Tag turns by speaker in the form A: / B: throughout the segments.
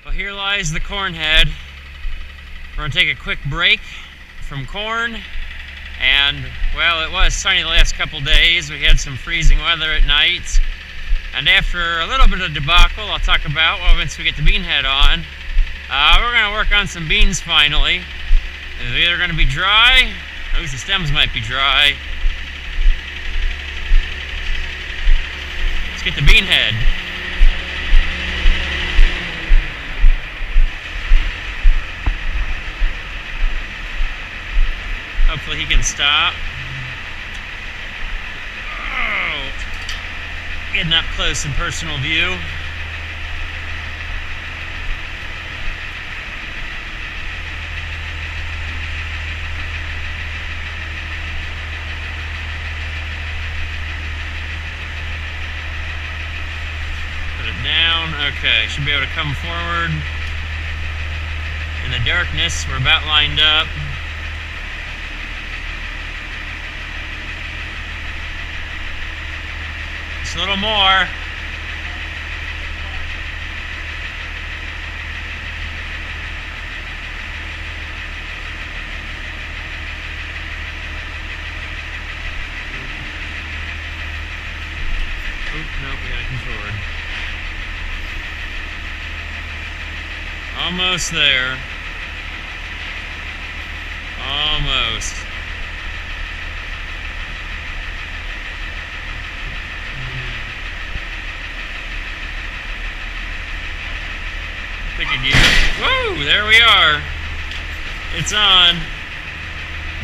A: Well, here lies the corn head. We're going to take a quick break from corn. And, well, it was sunny the last couple days. We had some freezing weather at night. And after a little bit of debacle, I'll talk about, well, once we get the bean head on, we're going to work on some beans finally. It's either going to be dry, at least the stems might be dry. Let's get the bean head. Hopefully he can stop. Oh, getting up close and personal view. Put it down. Okay, should be able to come forward. In the darkness, we're about lined up. Just a little more. Oh, no, we gotta come forward. Almost there. Almost. Pick a gear. Woo! There we are. It's on.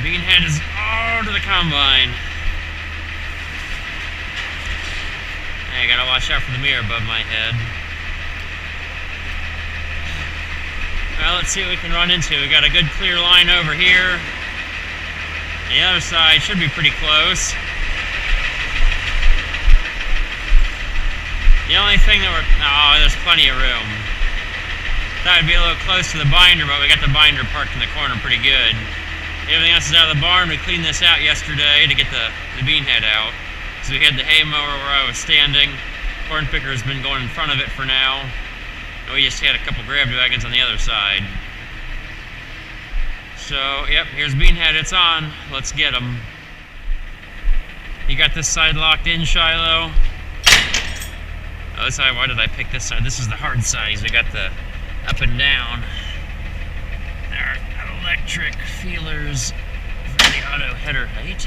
A: Bean head is all to the combine. I gotta watch out for the mirror above my head. Well, let's see what we can run into. We got a good clear line over here. The other side should be pretty close. The only thing that there's plenty of room. Thought it'd be a little close to the binder, but we got the binder parked in the corner pretty good. Everything else is out of the barn. We cleaned this out yesterday to get the bean head out. So we had the hay mower where I was standing. Corn picker has been going in front of it for now. And we just had a couple grab wagons on the other side. So, yep, here's bean head. It's on. Let's get them. You got this side locked in, Shiloh? Oh, this side, why did I pick this side? This is the hard side. We got the up and down. There are electric feelers for the auto header height.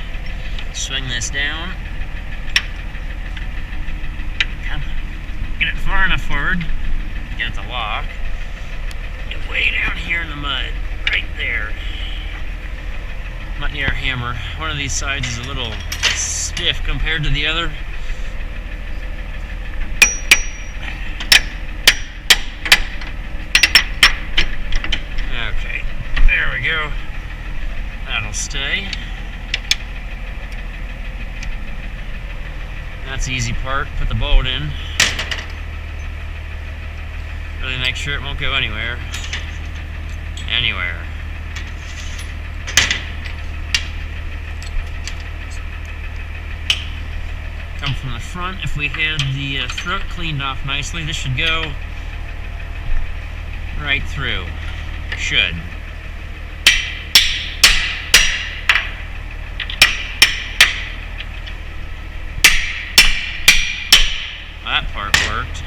A: Swing this down. Get it far enough forward. Get it to lock. Get way down here in the mud. Right there. Might need our hammer. One of these sides is a little stiff compared to the other. Okay, there we go. That'll stay. That's the easy part. Put the bolt in. Really make sure it won't go anywhere. Anywhere. Come from the front. If we had the throat cleaned off nicely, this should go right through. Should. Well, that part worked.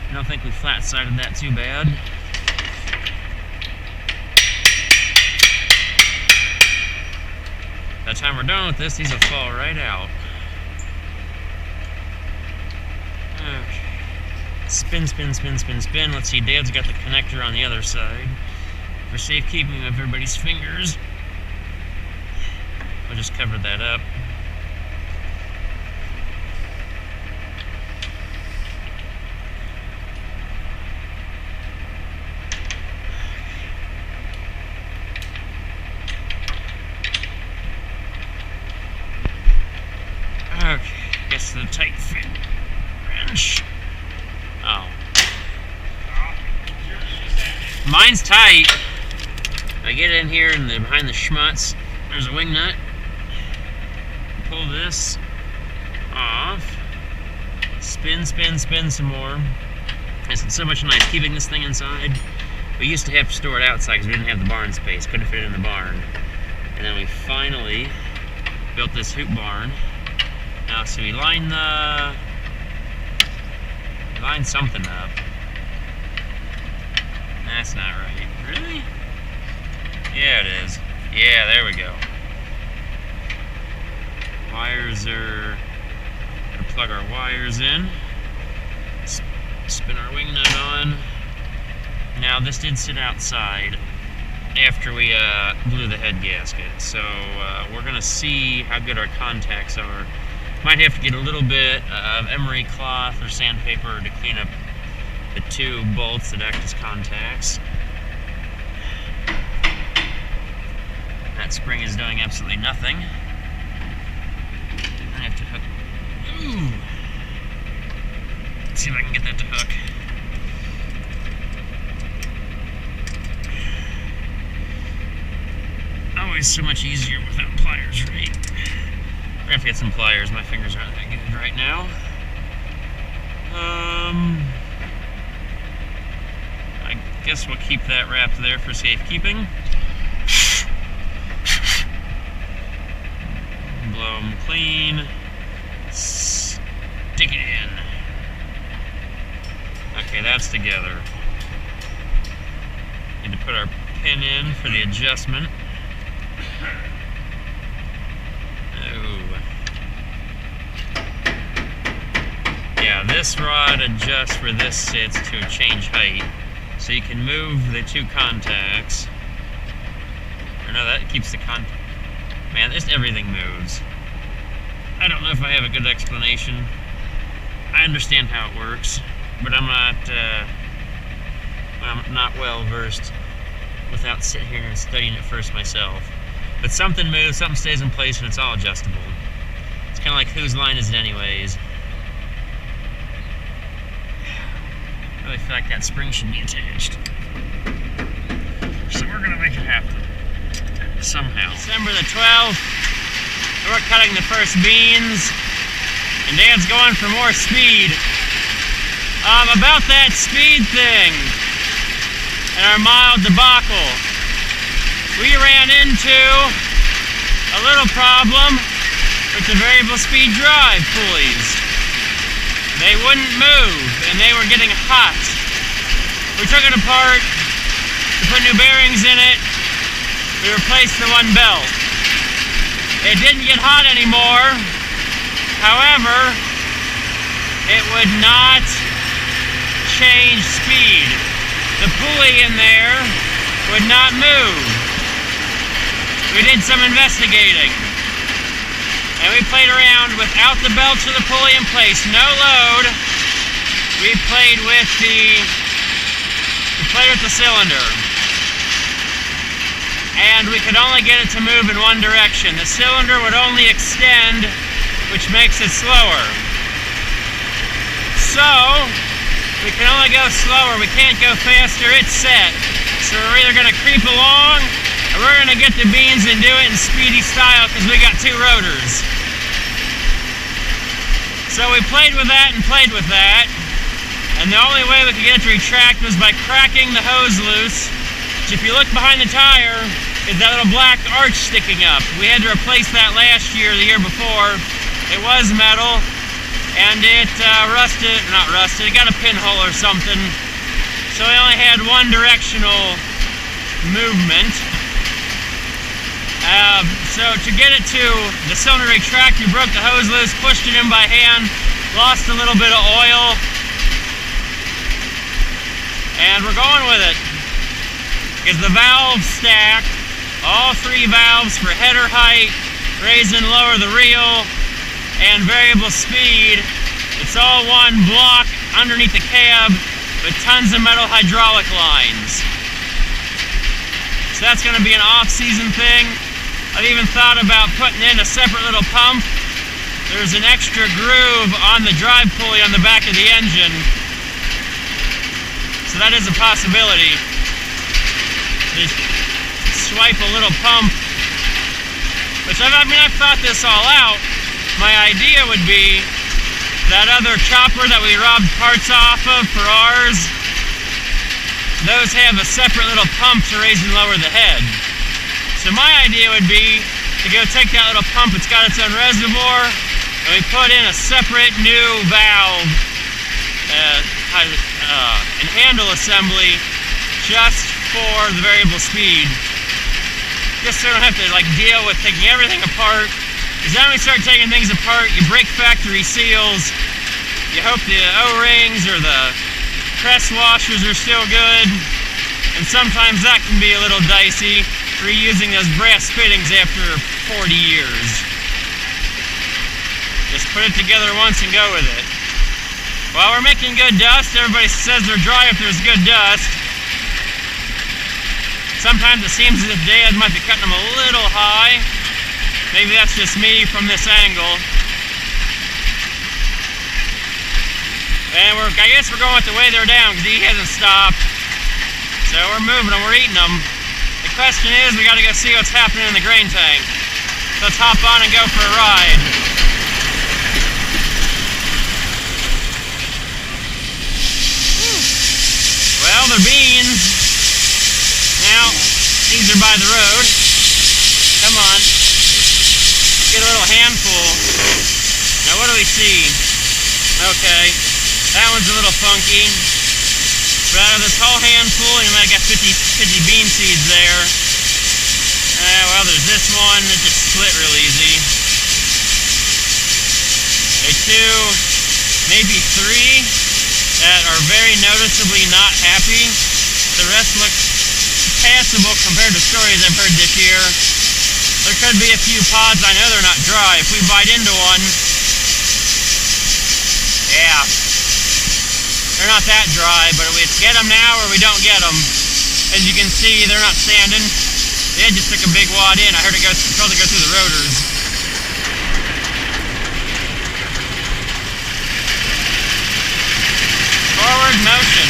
A: I don't think we flat-sided that too bad. By the time we're done with this, these will fall right out. Okay. Spin, spin, spin, spin, spin. Let's see, Dad's got the connector on the other side. For safekeeping of everybody's fingers, we'll just cover that up. Okay, guess the tight fit wrench. Oh. Mine's tight. I get in here and behind the schmutz, there's a wing nut. Pull this off. Spin, spin, spin some more. It's so much nice keeping this thing inside. We used to have to store it outside because we didn't have the barn space, couldn't fit it in the barn. And then we finally built this hoop barn. Now, so we lined something up. That's not right. Really? Yeah, it is. Yeah, there we go. Wires are... Gonna plug our wires in. Spin our wing nut on. Now, this did sit outside after we blew the head gasket, so we're gonna see how good our contacts are. Might have to get a little bit of emery cloth or sandpaper to clean up the two bolts that act as contacts. That spring is doing absolutely nothing. I have to hook. Ooh. Let's see if I can get that to hook. Always so much easier without pliers, right? We're gonna have to get some pliers. My fingers aren't that good right now. I guess we'll keep that wrapped there for safekeeping. Blow them clean. Stick it in. Okay, that's together. Need to put our pin in for the adjustment. Yeah, this rod adjusts where this sits to change height. So you can move the two contacts. Or no, that keeps the contact. Man, just everything moves. I don't know if I have a good explanation. I understand how it works, but I'm not well versed without sitting here and studying it first myself. But something moves, something stays in place, and it's all adjustable. It's kind of like, whose line is it anyways? I really feel like that spring should be attached. So we're gonna make it happen. Somehow. December the 12th, we're cutting the first beans, and Dad's going for more speed. About that speed thing, and our mild debacle. We ran into a little problem with the variable speed drive pulleys. They wouldn't move, and they were getting hot. We took it apart, we put new bearings in it, we replaced the one belt. It didn't get hot anymore. However, it would not change speed. The pulley in there would not move. We did some investigating, and we played around without the belts or the pulley in place, no load. We played with the cylinder, and we could only get it to move in one direction. The cylinder would only extend, which makes it slower. So we can only go slower. We can't go faster. It's set. So we're either going to creep along, or we're going to get the beans and do it in speedy style because we got two rotors. So we played with that and played with that, and the only way we could get it to retract was by cracking the hose loose, which, if you look behind the tire, is that little black arch sticking up. We had to replace that last year, the year before. It was metal, and it it got a pinhole or something, so we only had one directional movement. So to get it to the cylinder retract, we broke the hose loose, pushed it in by hand, lost a little bit of oil, and we're going with it. Because the valve stack, all three valves for header height, raise and lower the reel, and variable speed, it's all one block underneath the cab with tons of metal hydraulic lines. So that's going to be an off-season thing. I've even thought about putting in a separate little pump. There's an extra groove on the drive pulley on the back of the engine, so that is a possibility. Just swipe a little pump, which I've thought this all out. My idea would be That other chopper that we robbed parts off of for ours, those have a separate little pump to raise and lower the head. So my idea would be to go take that little pump, it's got its own reservoir, and we put in a separate new valve and handle assembly just for the variable speed. Just so we don't have to deal with taking everything apart. Because then when we start taking things apart, you break factory seals, you hope the O-rings or the press washers are still good, and sometimes that can be a little dicey, reusing those brass fittings after 40 years. Just put it together once and go with it. Well, we're making good dust. Everybody says they're dry if there's good dust. Sometimes it seems as if Dad might be cutting them a little high. Maybe that's just me from this angle. And I guess we're going with the way they're down because he hasn't stopped. So we're moving them, we're eating them. The question is, we got to go see what's happening in the grain tank. So let's hop on and go for a ride. Well, they're beans. Now, these are by the road. Come on. Get a little handful. Now what do we see? Okay. That one's a little funky. But out of this whole handful, you might have got 50 bean seeds there. Well, there's this one that just split real easy. There's 2, maybe 3 that are very noticeably not happy. The rest look passable compared to stories I've heard this year. There could be a few pods, I know they're not dry. If we bite into one, yeah. They're not that dry, but we get them now or we don't get them. As you can see, they're not standing. The edge just took a big wad in. I heard it probably go through the rotors. Forward motion.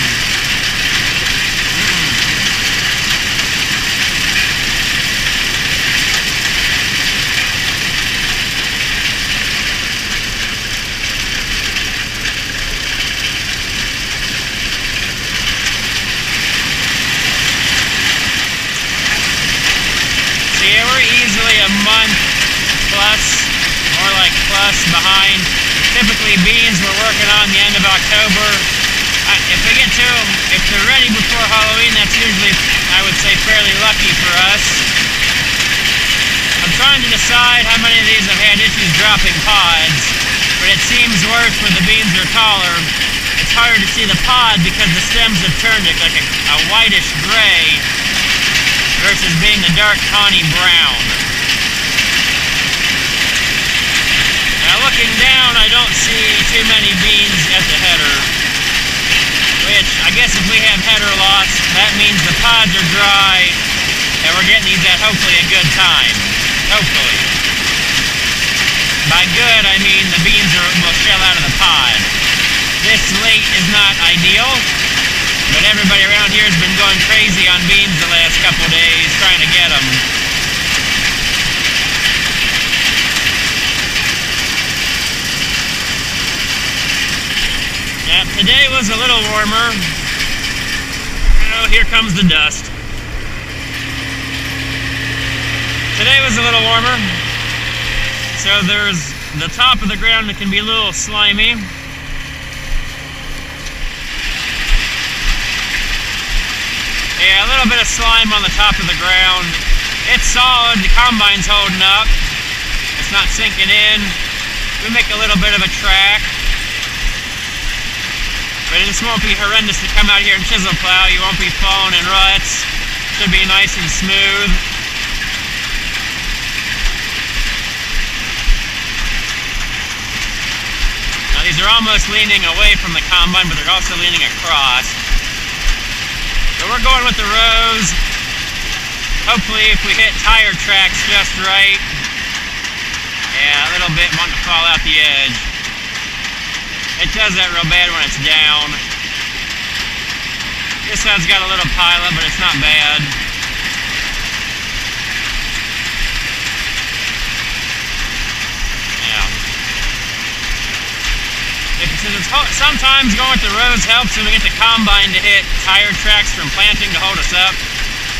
A: Yeah, we're easily a month plus, more like plus behind. Typically beans we're working on the end of October. If we get to them, if they're ready before Halloween, that's usually, I would say, fairly lucky for us. I'm trying to decide how many of these have had issues dropping pods, but it seems worse where the beans are taller. It's harder to see the pod because the stems have turned it like a whitish gray, versus being the dark tawny brown. Now looking down, I don't see too many beans at the header, which I guess if we have header loss, that means the pods are dry and we're getting these at hopefully a good time. Hopefully. By good, I mean the beans will shell out of the pod. This late is not ideal, but everybody around here has been going crazy on beans the last couple days trying to get them. Now, today was a little warmer. Oh, here comes the dust. Today was a little warmer. So there's the top of the ground that can be a little slimy. Yeah, a little bit of slime on the top of the ground. It's solid, the combine's holding up. It's not sinking in. We make a little bit of a track. But this won't be horrendous to come out here and chisel plow. You won't be falling in ruts. Should be nice and smooth. Now these are almost leaning away from the combine, but they're also leaning across. So we're going with the rows. Hopefully if we hit tire tracks just right. Yeah, a little bit wanting to fall out the edge. It does that real bad when it's down. This side's got a little pileup, but it's not bad. Yeah. Sometimes going with the rows helps when we get the combine to hit tire tracks from planting to hold us up.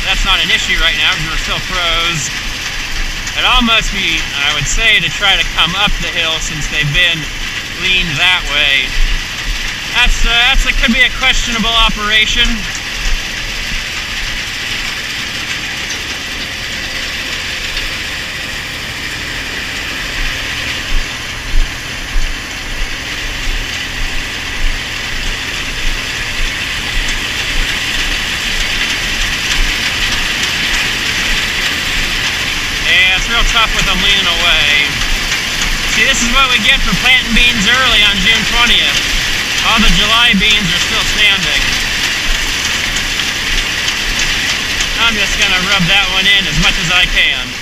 A: That's not an issue right now because we're still pros. It'd almost be, I would say, to try to come up the hill since they've been leaned that way. That could be a questionable operation. It's real tough with them leaning away. See, this is what we get for planting beans early on June 20th. All the July beans are still standing. I'm just going to rub that one in as much as I can.